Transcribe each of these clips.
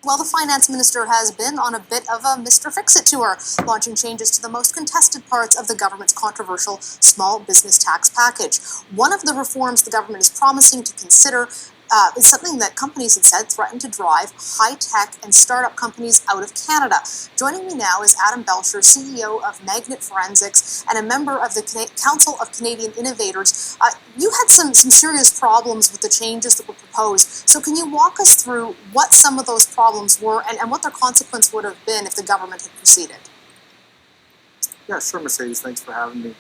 Well, the finance minister has been on a bit of a Mr. Fix-It tour, launching changes to the most contested parts of the government's controversial small business tax package. One of the reforms the government is promising to consider is something that companies have said threaten to drive high-tech and startup companies out of Canada. Joining me now is Adam Belsher, CEO of Magnet Forensics and a member of the Council of Canadian Innovators. You had some serious problems with the changes that were proposed. So can you walk us through what some of those problems were and what their consequence would have been if the government had proceeded? Yeah, sure, Mercedes. Thanks for having me.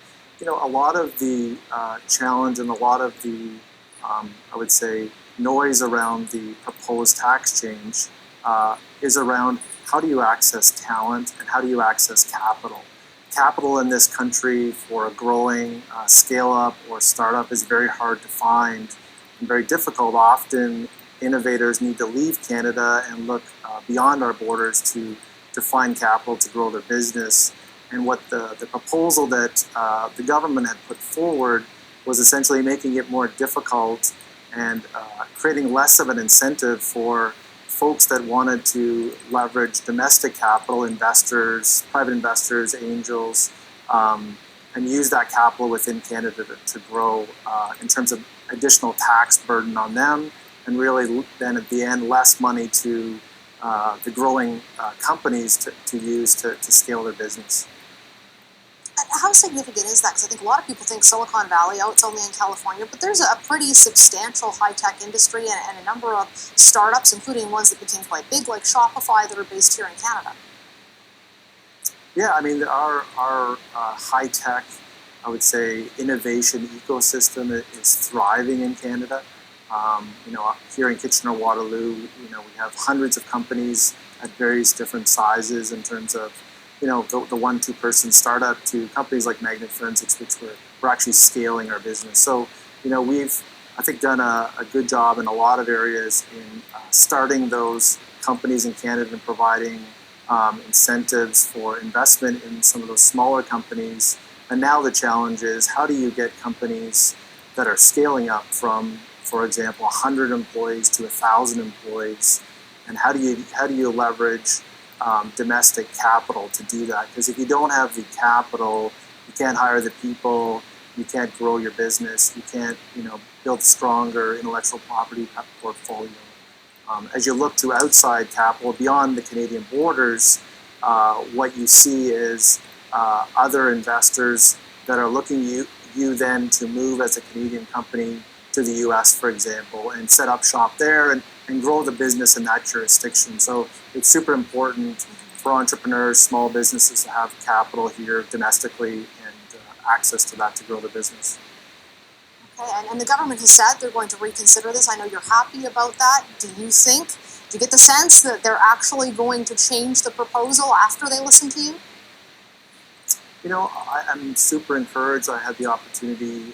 A lot of the challenge and a lot of the, I would say, noise around the proposed tax change is around how do you access talent and how do you access capital. Capital in this country for a growing scale-up or startup is very hard to find and very difficult. Often innovators need to leave Canada and look beyond our borders to find capital to grow their business. And what the proposal that the government had put forward was essentially making it more difficult and creating less of an incentive for folks that wanted to leverage domestic capital, investors, private investors, angels, and use that capital within Canada to grow in terms of additional tax burden on them, and really then at the end less money to the growing companies to use to scale their business. How significant is that? Because I think a lot of people think Silicon Valley, it's only in California, but there's a pretty substantial high-tech industry and a number of startups, including ones that became quite big, like Shopify, that are based here in Canada. Yeah, I mean, our high-tech, I would say, innovation ecosystem is thriving in Canada. Here in Kitchener-Waterloo, we have hundreds of companies at various different sizes in terms of the 1-2 person startup to companies like Magnet Forensics, which we're actually scaling our business. So, we've, I think, done a good job in a lot of areas in starting those companies in Canada and providing incentives for investment in some of those smaller companies. And now the challenge is, how do you get companies that are scaling up from, for example, 100 employees to 1,000 employees? And how do you leverage domestic capital to do that? Because if you don't have the capital, you can't hire the people, you can't grow your business, you can't build a stronger intellectual property portfolio. As you look to outside capital beyond the Canadian borders, what you see is other investors that are looking you then to move as a Canadian company to the US, for example, and set up shop there and grow the business in that jurisdiction. So it's super important for entrepreneurs, small businesses to have capital here domestically and access to that to grow the business. Okay, and the government has said they're going to reconsider this. I know you're happy about that. Do you get the sense that they're actually going to change the proposal after they listen to you? I'm super encouraged. I had the opportunity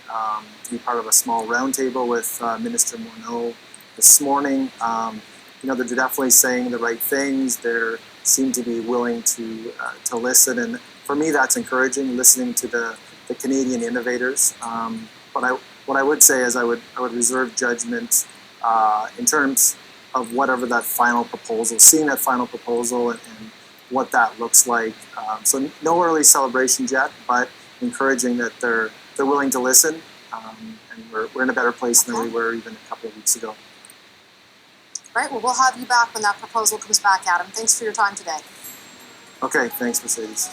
to be part of a small roundtable with Minister Morneau this morning. They're definitely saying the right things. They seem to be willing to listen, and for me, that's encouraging. Listening to the Canadian innovators. But what I would say is I would reserve judgment in terms of whatever that final proposal, seeing that final proposal and what that looks like. So no early celebrations yet, but encouraging that they're willing to listen, and we're in a better place than we were even a couple of weeks ago. Right, well, we'll have you back when that proposal comes back, Adam. Thanks for your time today. Okay, thanks, Mercedes.